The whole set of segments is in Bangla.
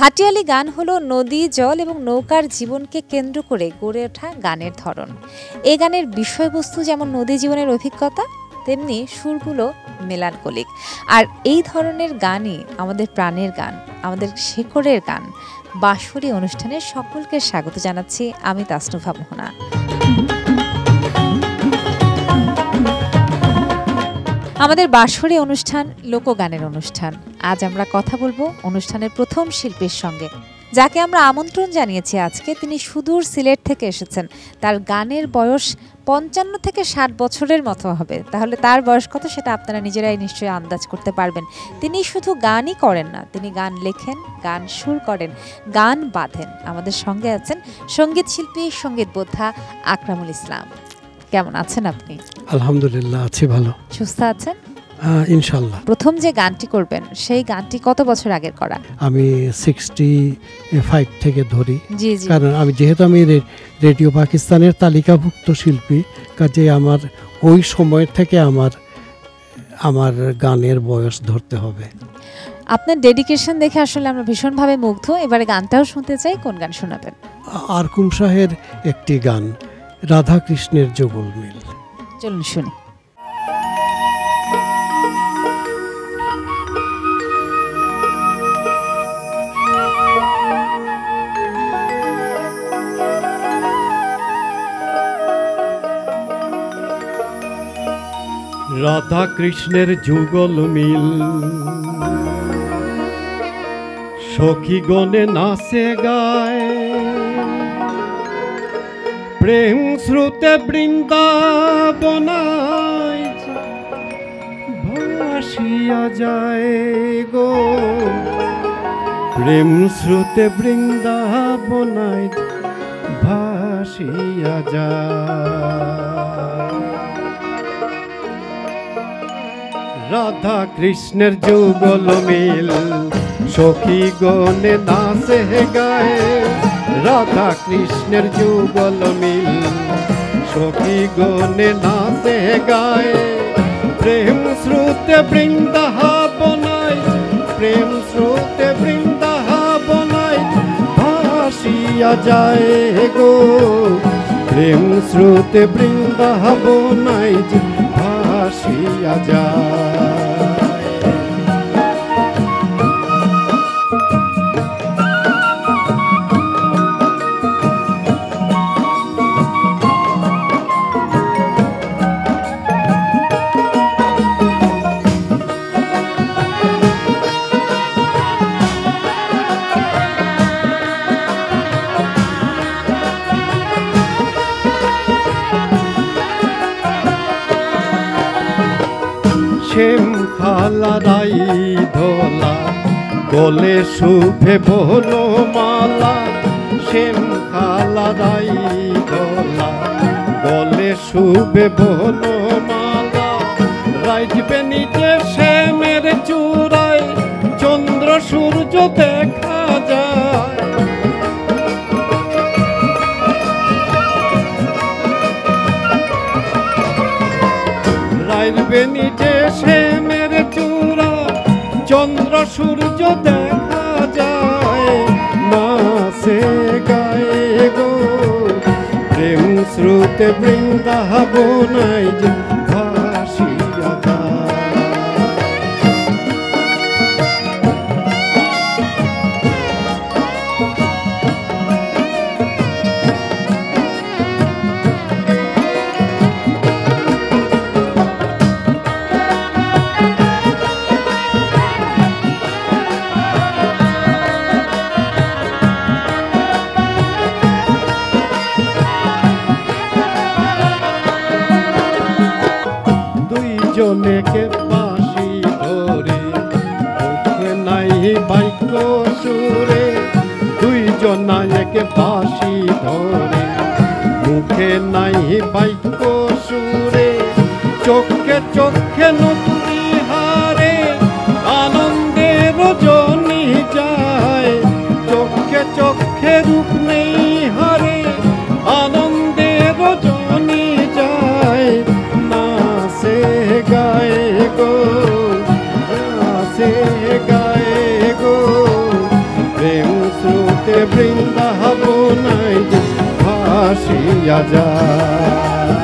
হাটিয়ালি গান হলো নদী, জল এবং নৌকার জীবনকে কেন্দ্র করে গড়ে ওঠা গানের ধরন। এই গানের বিষয়বস্তু যেমন নদী জীবনের অভিজ্ঞতা, তেমনি সুরগুলো মেলানকলিক। আর এই ধরনের গানই আমাদের প্রাণের গান, আমাদের শেকড়ের গান। বাঁশরী অনুষ্ঠানে সকলকে স্বাগত জানাচ্ছি আমি তাসনুভা মোহনা। আমাদের বাঁশরী অনুষ্ঠান লোকগানের অনুষ্ঠান। আজ আমরা কথা বলবো অনুষ্ঠানের প্রথম শিল্পীর সঙ্গে, যাকে আমরা আমন্ত্রণ জানিয়েছি আজকে। তিনি সুদূর সিলেট থেকে এসেছেন। তার গানের বয়স 55 থেকে 60 বছরের মতো হবে। তাহলে তার বয়স কত সেটা আপনারা নিজেরাই নিশ্চয়ই আন্দাজ করতে পারবেন। তিনি শুধু গানই করেন না, তিনি গান লেখেন, গান সুর করেন, গান বাঁধেন। আমাদের সঙ্গে আছেন সঙ্গীত শিল্পী, সঙ্গীত বোদ্ধা আকরামুল ইসলাম। কেমন আছেন আপনি? আলহামদুলিল্লাহ, আছি ভালো। সুস্থ আছেন? ইনশাল্লাহ। প্রথম যে গানটি করবেন সেই গানটি কত বছর আগের করা? আমি 65 থেকে ধরি। জি জি। কারণ যেহেতু আমি রেডিও পাকিস্তানের তালিকাভুক্ত শিল্পী, কাজে আমার ওই সময় থেকে আমার গানের বয়স ধরতে হবে। আপনার ডেডিকেশন দেখে আসলে আমরা ভীষণভাবে মুগ্ধ। এবারে গানটাও শুনতে চাই। কোন গান শোনাবেন? আরকুম শাহের একটি গান, রাধা কৃষ্ণের যুগল মিল। চলুন শুনি। রাধা কৃষ্ণের যুগল মিল, সখী গণে নাচে গায়, প্রেম শ্রুতে বৃন্দাবনায় ভাসিয়া যায় গো, প্রেম শ্রুতে বৃন্দাবনায় ভাসিয়া যায়। রাধা কৃষ্ণের যুগল মিল, সখী গণে নাচে গায়, রাধা কৃষ্ণের যুগল মিল, সখী গণে নাচে গায়, প্রেম শ্রুতে বৃন্দাবনায়, প্রেম শ্রুতে বৃন্দাবনায় ভাসিয়া যায় গো, প্রেম শ্রুতে বৃন্দাবনায় ভাসিয়া যায়। শ্যাম খালারাই ধোলা, গলে শুভে বনমালা, শ্যাম খালারাই ধোলা, গলে শুভে বনমালা, রাজবে নিজে শ্যামের চূড়ায়, চন্দ্র সূর্য দেখা যায়, রাজবে নিজে শ্যামের চূড়া, চন্দ্র সূর্য দেখা যায়, নাচে গায়ে গো, প্রেম শ্রুতে বৃন্দাবনায় ভাসিয়া যায়। জনেকে বাঁশি ধরে, মুখে নাই বাক্য সুরে, দুইজনাকে বাঁশি ধরে, মুখে নাই বাক্য সুরে, চোখে চোখে নতুনি হারে, আনন্দে রজনী যায়, চোখে চোখে রূপ নেই হারে, আনন্দে রজনী যায়, নাচে গায়ে গো, নাচে গায়ে গো, প্রেম ভাসিয়া যায়।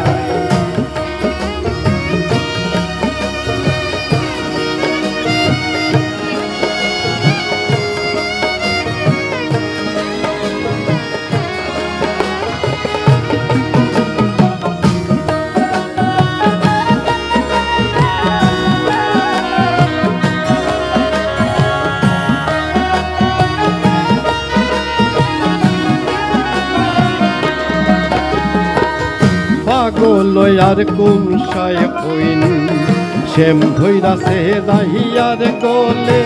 পাগল আর কুমসায় কইন শ্যাম ধৈরাছে দাহিয়ার গলে।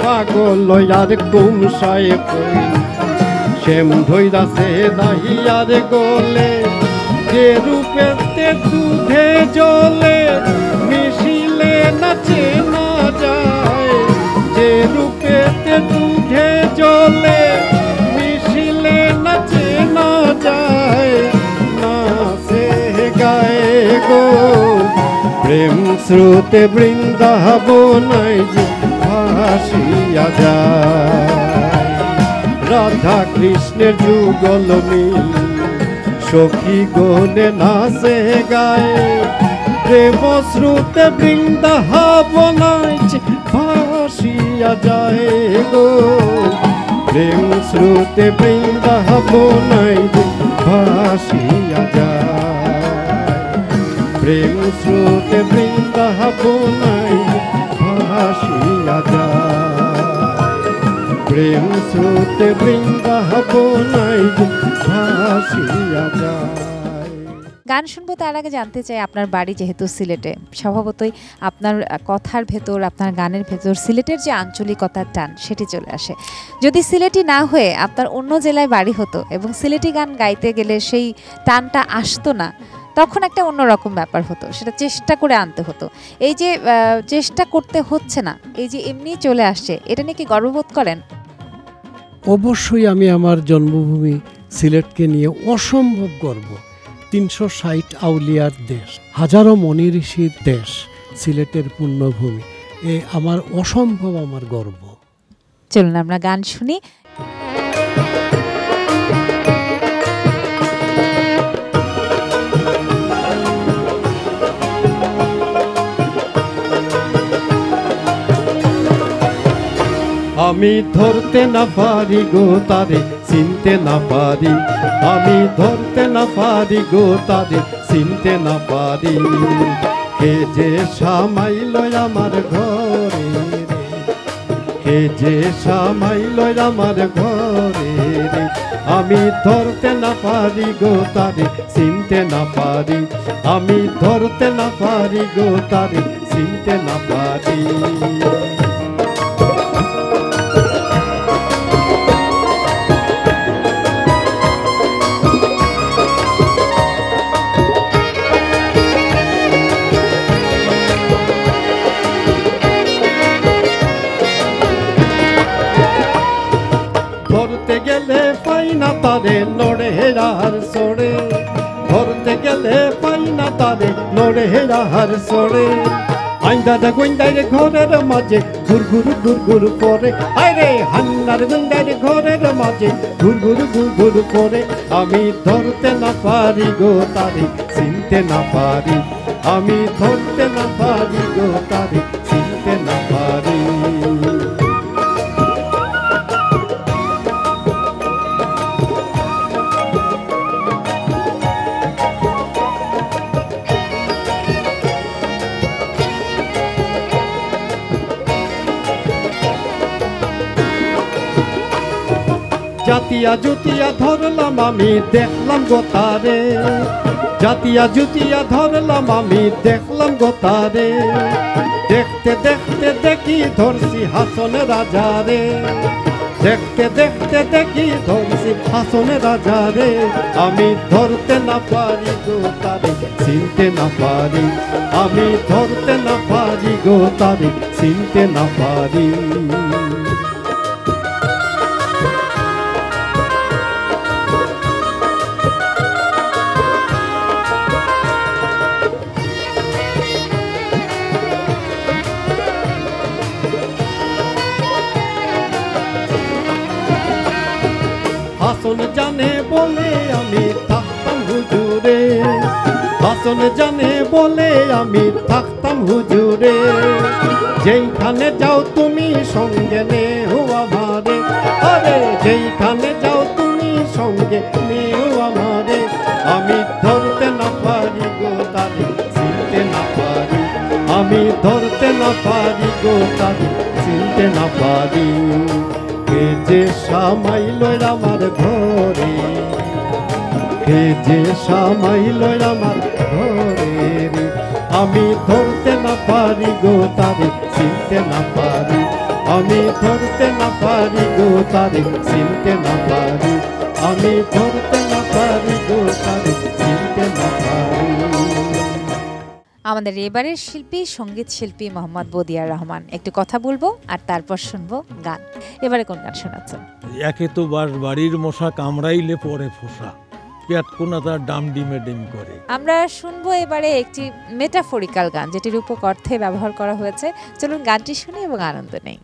পাগল আর কুমসায় কইন শ্যাম ধৈরাছে দাহিয়ার গলে। যে রূপেতে দুধে জলে মিশিলে নাচে না যায়। যে রূপেতে দুধে জলে মিশিলে নাচে না যায়। গায়ে গো প্রেম স্রোতে বৃন্দাবনায় যে ভাসিয়া যায়। রাধা কৃষ্ণের যুগল মিল সখী গনে নাচে গায়ে। প্রেম স্রোতে বৃন্দাবনায় যে ভাসিয়া যায় গো। প্রেম স্রোতে বৃন্দাবনায় যে ভাসিয়া যায়। প্রেম স্রোতে বৃন্দাবনায় ভাসিয়া যায়। প্রেম স্রোতে বৃন্দাবনায় ভাসিয়া যায়। গান শুনবো তার আগে জানতে চাই, আপনার বাড়ি যেহেতু সিলেটে, স্বভাবতই আপনার কথার ভেতর, আপনার গানের ভেতর সিলেটের যে আঞ্চলিকতার টান সেটি চলে আসে। যদি সিলেটি না হয়ে আপনার অন্য জেলায় বাড়ি হতো এবং সিলেটি গান গাইতে গেলে সেই টানটা আসতো না, তখন একটা অন্যরকম ব্যাপার হতো, সেটা চেষ্টা করে আনতে হতো। এই যে চেষ্টা করতে হচ্ছে না, এই যে এমনি চলে আসছে, এটা নিয়ে কি গর্ববোধ করেন? অবশ্যই আমি আমার জন্মভূমি সিলেটকে নিয়ে অসম্ভব গর্ব। ৩৬০ আউলিয়ার দেশ, হাজারো মনি ঋষির দেশ, সিলেটের পুণ্যভূমি, এ আমার অসম্ভব আমার গর্ব। চলুন আমরা গান শুনি। আমি ধরতে না পারি গো তারে, চিনতে না পারি। আমি ধরতে না পারি গো তারে, চিনতে না পারি। কে যে সামাইল আমার ঘরে রে, কে যে সামাইল আমার ঘরে রে। আমি ধরতে না পারি গো তারে, চিনতে না পারি। আমি ধরতে না পারি গো তারে, চিনতে না পারি। ধরতে গেলে পাই না তারে নড়ে আর সরে। ধরতে গেলে পাই না তারে নড়ে আর সরে। আইন্দাদা গুইন্দার ঘরের মাঝে ঘুরঘুর ঘুরঘুর করে। আরে হান্নার গুইন্দার ঘরের মাঝে ঘুরঘুর ঘুরঘুর করে। আমি ধরতে না পারি গো তারে, চিনতে না পারি। আমি ধরতে না পারি গো তারে, চিনতে না পারি। জাতিয়া জুতিয়া ধরলাম আমি, দেখলাম গো তারে। জাতিয়া জুতিয়া ধরলাম আমি, দেখলাম গো তারে। দেখতে দেখতে দেখি ধরছি হাসন রাজারে। দেখতে দেখতে দেখি ধরছি হাসন রাজারে। আমি ধরতে না পারি গো তারে, চিনতে না পারি। আমি ধরতে না পারি গো তারে, চিনতে না পারি। হাসন জানে বলে আমি থাকতাম একজন জানে বলে আমি থাকতাম হুজুরে, যেইখানে যাও তুমি সঙ্গে নেও আমারে, আরে যেইখানে যাও তুমি সঙ্গে নেও আমারে, আমি ধরতে না পারি গো তারে চিনতে না পারি, আমি ধরতে না পারি গো তারে চিনতে না পারি। কে যে সামাইল আমার ঘরে, কে যে সামাইল আমার ঘরে, আমি ধরতে না পারি গো তারে চিনতে না পারি, আমি ধরতে না পারি গো তারে চিনতে না পারি, আমি ধরতে না পারি গো তারে চিনতে না পারি। আমাদের এবারের শিল্পী সঙ্গীত শিল্পী মোহাম্মদ বদিয়ার রহমান, একটু কথা বলবো আর তারপর শুনবো গান। এবারে কোন গান শোনাচ্ছেন? একে তো বাড়ির মশা কামড়াইলে পরে ফোসা, পেট কোনা তার ডাম ডিমে ডিম করে। আমরা শুনবো এবারে একটি মেটাফরিক্যাল গান যেটি রূপক অর্থে ব্যবহার করা হয়েছে। চলুন গানটি শুনি এবং আনন্দ নেই।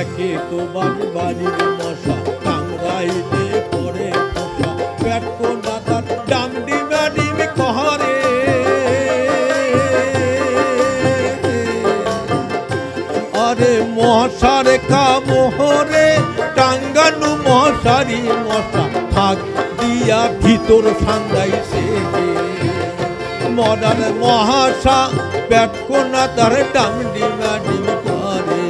একে তো বাড়ির মশা কামড়াইলে পরে ফোসা, পেট কোনা তার ডাম ডিমে ডিম করে। আরে মশার কামড়ে টাঙ্গানু মশারি মশা ফাঁক দিয়া ভিতর সান্দাইছে, মরার মহাশা পেট কোনা তার ডাম ডিমা ডিম করে।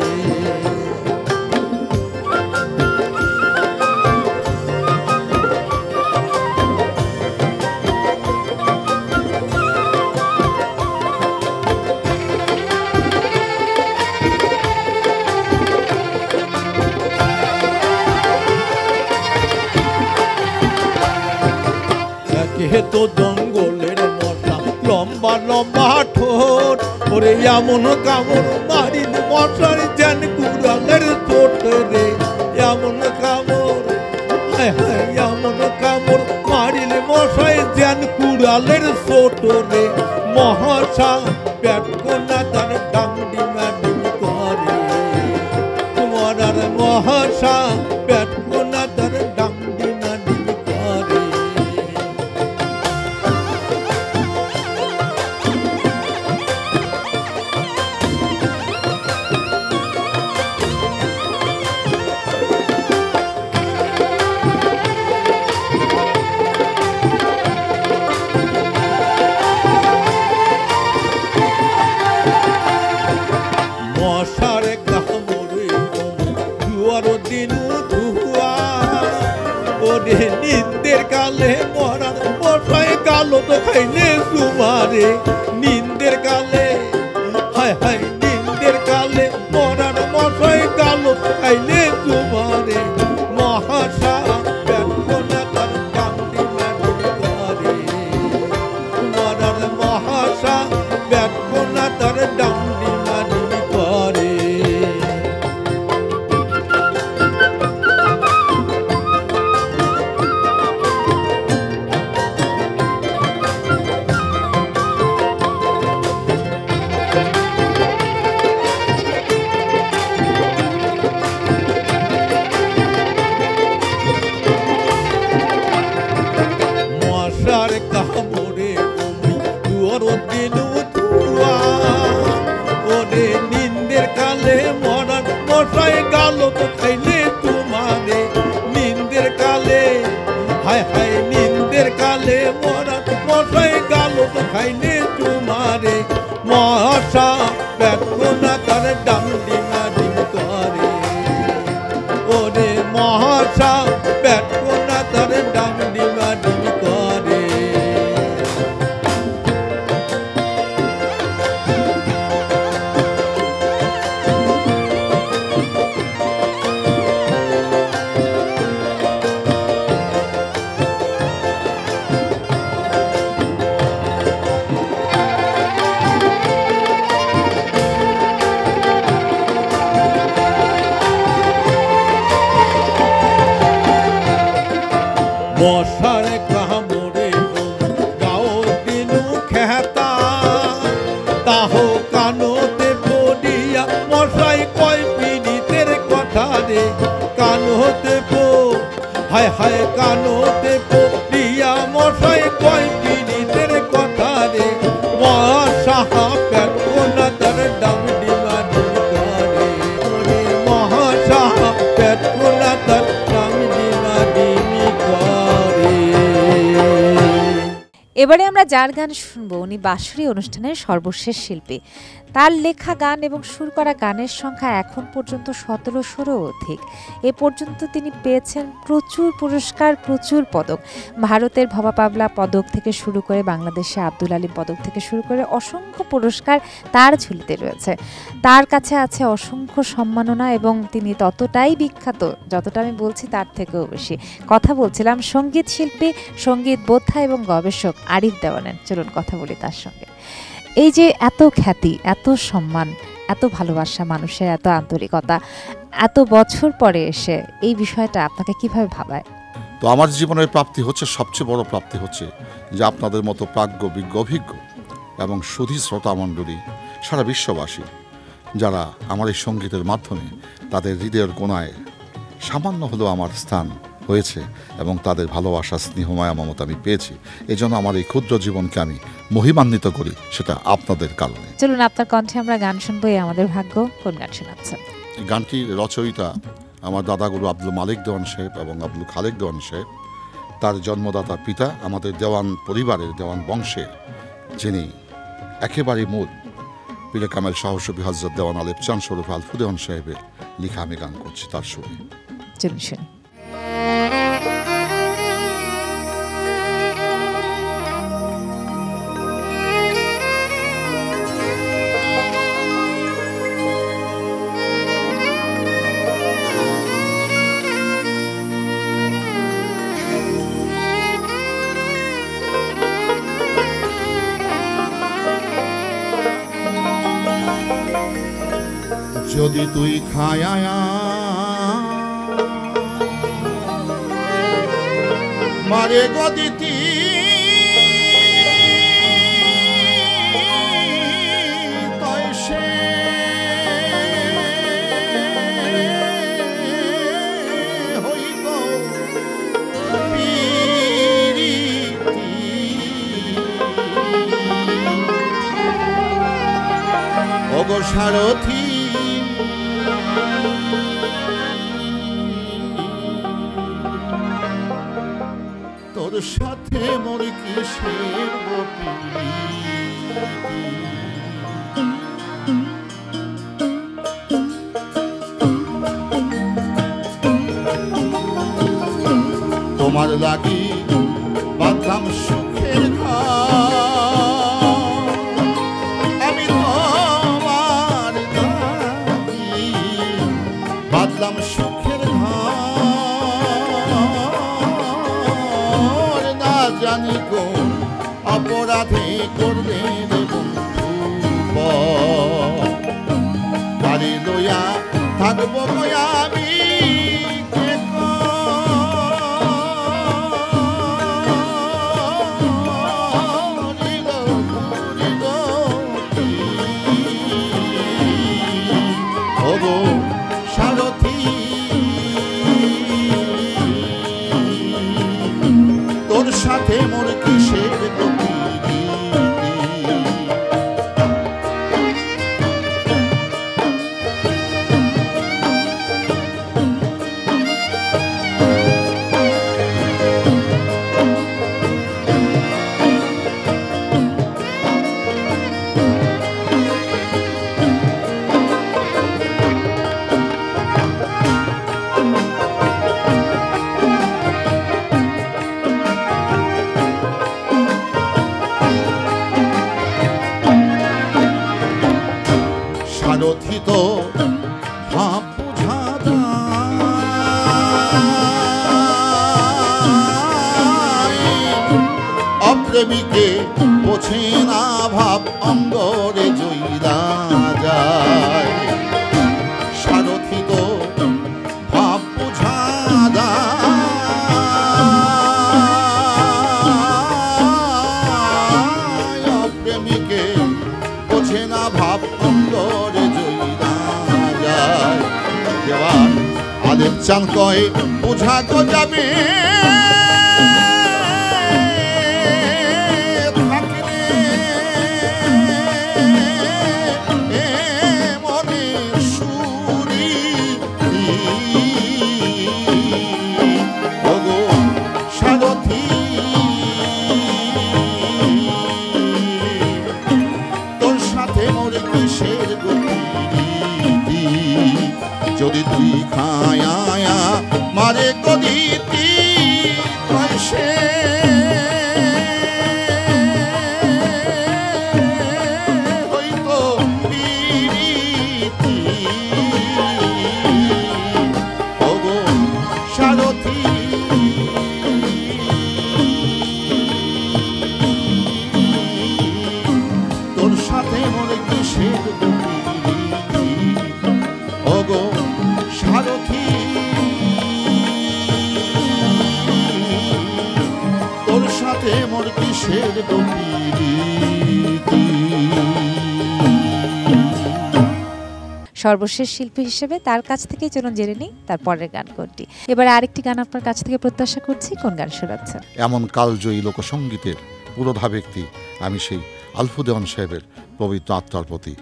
একে তো জঙ্গলের মশা লম্বা লম্বা ঠোঁট, ওরে এমন কামড় মারিল মশার যেন কুড়ালের চোট রে, এমন কামড় হায় হায় এমন কামড় মারিল মশাই যেন কুড়ালের চোট রে, মহাশা পেট কোনা তার ডাম ডিমা ডিম করে, মরার মহাশা পেট কোনা তার ডাম ডিমা ডিম করে। মশার কামড়ে দুয়ার দিন ধুয়া, ওরে নিন্দের কালে মরার মশায় কালো তো খাইলে সুমারে, নিন্দের কালে হায় হায় নিন্দের কালে মরার মশায় কালো তো খাইলে সুমারে, মহাশা পেট কোনা তার ডাম ডিমা ডিম করে, মরার মহাশা পেট কোনা তার ডাম ডিমা ডিম করে। মশার কামড়ে দুয়ার দিন ধুয়া, ওরে নিন্দের কালে মরার মশাই গালো তো খাইলে তোমারে, নিন্দের কালে হায় হায় নিন্দের কালে মরার মশাই গালো তো খাইলে তোমারে, মশা পেট কোনা তার ডাম ডিমা ডিম করে, ওরে মশা পেট কোনা তার ডাম ডিমা ডিম করে। মশার কামড়ে গাও দিনু খেতা, তাহ কানতে পড়িয়া মশাই কয় রে কান হতে পো হায় হায় কান হতে পো প্রিয়া মশাই কয় পীড়িতের কথা রে মহাসাহা পেট কোনা তার ডাম ডিমা ডিম করে ওরে মহাসাহা পেট কোনা তার ডাম ডিমা ডিম করে। এবারে আমরা যার গান শুনবো উনি বাঁশরী অনুষ্ঠানের সর্বশেষ শিল্পী। তার লেখা গান এবং সুর করা গানের সংখ্যা এখন পর্যন্ত 1700-রও অধিক। এ পর্যন্ত তিনি পেয়েছেন প্রচুর পুরস্কার, প্রচুর পদক। ভারতের ভবা পাবলা পদক থেকে শুরু করে বাংলাদেশে আব্দুল আলী পদক থেকে শুরু করে অসংখ্য পুরস্কার তার ঝুলিতে রয়েছে। তার কাছে আছে অসংখ্য সম্মাননা এবং তিনি ততটাই বিখ্যাত যতটা আমি বলছি তার থেকেও বেশি। কথা বলছিলাম সঙ্গীত শিল্পী, সঙ্গীত বোদ্ধা এবং গবেষক আরিফ দেওয়ানের। চলুন কথা বলি তার সঙ্গে। এই যে এত খ্যাতি, এত সম্মান, এত ভালোবাসা, মানুষের এত আন্তরিকতা, এত বছর পরে এসে এই বিষয়টা আপনাকে কিভাবে ভাবায়? তো আমার জীবনের প্রাপ্তি হচ্ছে, সবচেয়ে বড় প্রাপ্তি হচ্ছে যে আপনাদের মতো প্রাজ্ঞ, বিজ্ঞ, অভিজ্ঞ এবং সুধী শ্রোতামণ্ডলী, সারা বিশ্ববাসী যারা আমার এই সঙ্গীতের মাধ্যমে তাদের হৃদয়ের কোণায় সামান্য হলেও আমার স্থান হয়েছে এবং তাদের ভালোবাসা, স্নেহ, মায়া, মমতা আমি পেয়েছি। এই জন্য আমার এই ক্ষুদ্র জীবনকে আমি মহিমান্বিত করি, সেটা আপনাদের কারণে। চলুন আপনার কণ্ঠে আমরা গান শুনবো। এই আমাদের ভাগ্য, কোন গান শোনাচ্ছেন? গানটির রচয়িতা আমার দাদাগুরু আব্দুল মালিক দেওয়ান সাহেব এবং আব্দুল খালেক দেওয়ান সাহেব। তার জন্মদাতা পিতা আমাদের দেওয়ান পরিবারের, দেওয়ান বংশের যিনি একেবারে মূল পীরে কামেল সাহসবী হযরত দেওয়ান আলেপ চাঁদ শরীফ আলফু দেওয়ান সাহেবের লেখা আমি গান করছি তার সুরে। চলুন শুনি। যদি তুই খায়া মারে গদিতি তয় সে হইব পীড়িতি ওগো সারথি তোর সাথে মোর কিসের গোপী তোমার লাগি বাঁধলাম সুখের ঘর আমি তোমার লাগি বাঁধলাম সুখের ঘর না জানি কোন অপরাধে করলে রে বন্ধু বাড়ি লইয়া থাকবো আমি সারথী তোর সাথে মোর কিসের গতি সারথি তো ভাব বুঝা অপ্রেমিকে বোঝে না ভাব অঙ্গরে জয়রা যায় সারথি তো ভাব বুঝা অপ্রেমিকে বোঝে না ভাব অঙ্গরে জয়রা যায় দেওয়ান আলেপ চান কয় বোঝা গো যাবে যদি তুই খায়া মারে কদিতি সে হইতো পিরিতি ওগো সারথি তোর সাথে মরে কিসের ওগো সারথি তোর সাথে মোর কিসের প্রীতি। সর্বশেষ শিল্পী হিসেবে তার কাছ থেকেই চলুন জেনে নিই তার পরের গান কোনটি। এবারে আরেকটি গান আপনার কাছ থেকে প্রত্যাশা করছি, কোন গান শোনাচ্ছেন? এমন কালজয়ী লোকসঙ্গীতের পুরোধা ব্যক্তি আমি সেই আলফু দেওয়ান সাহেবের পবিত্র আত্মার প্রতি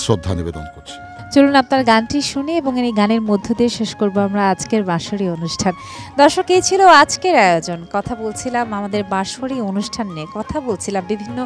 শ্রদ্ধা নিবেদন করছি। চলুন আপনার গানটি শুনি এবং এই গানের মধ্য দিয়ে শেষ করবো আমরা আজকের বাঁশরী অনুষ্ঠান। দর্শক, এই ছিল আজকের আয়োজন। কথা বলছিলাম আমাদের বাঁশরী অনুষ্ঠান নিয়ে, কথা বলছিলাম বিভিন্ন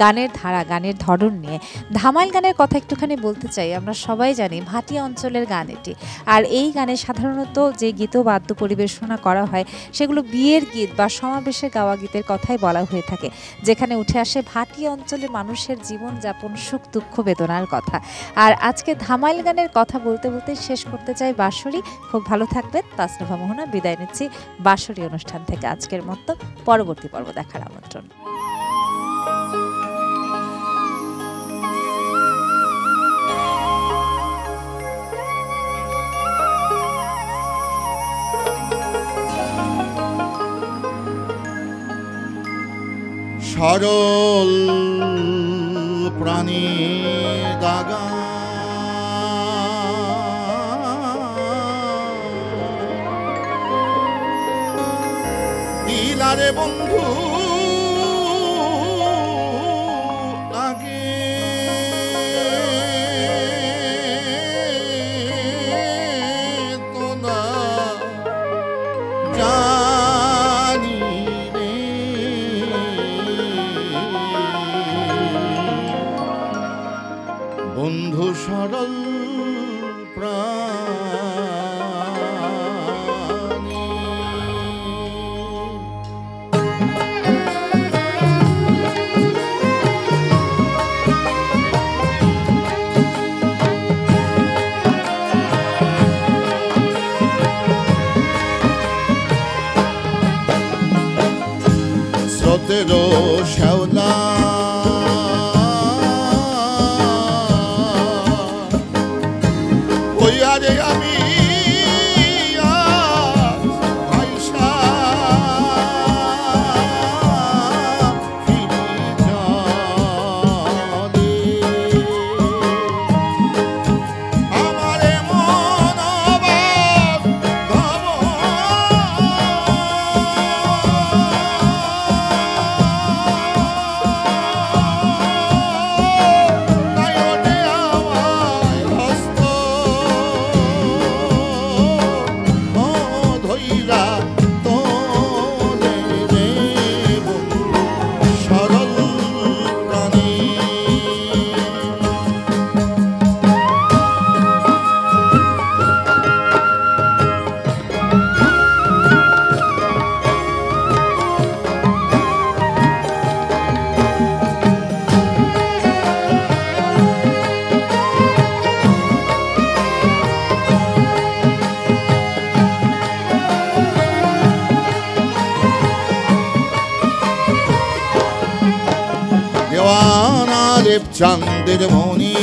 গানের ধারা, গানের ধরন নিয়ে। ধামাইল গানের কথা একটুখানি বলতে চাই। আমরা সবাই জানি ভাটিয়া অঞ্চলের গান এটি, আর এই গানে সাধারণত যে গীতবাদ্য পরিবেশনা করা হয় সেগুলো বিয়ের গীত বা সমাবেশে গাওয়া গীতের কথাই বলা হয়ে থাকে, যেখানে উঠে আসে ভাটিয়া অঞ্চলের মানুষের জীবনযাপন, সুখ দুঃখ বেদনার কথা। আর আজকে ধামাইল গানের কথা বলতে বলতে শেষ করতে চাই বাঁশরী। খুব ভালো থাকবেন। তাসনুভা মোহনা বিদায় নিচ্ছি বাঁশরী অনুষ্ঠান থেকে আজকের মতো। পরবর্তী পর্ব দেখার আমন্ত্রণ। সরল প্রাণী দাগা দিলারে বন্ধু আগে তো না জানি রে বন্ধু সরল প্রাণী। স্রোতের শ্যাওলা ওইয়ারে আমি আইসা ফিরি যাবে আমারে মনবাদ ভাব নয়নে আমায় হস্ত ধইরা তোলে রে বন্ধু সরল প্রাণী। দেওয়ানা দেব চাঁদের মনি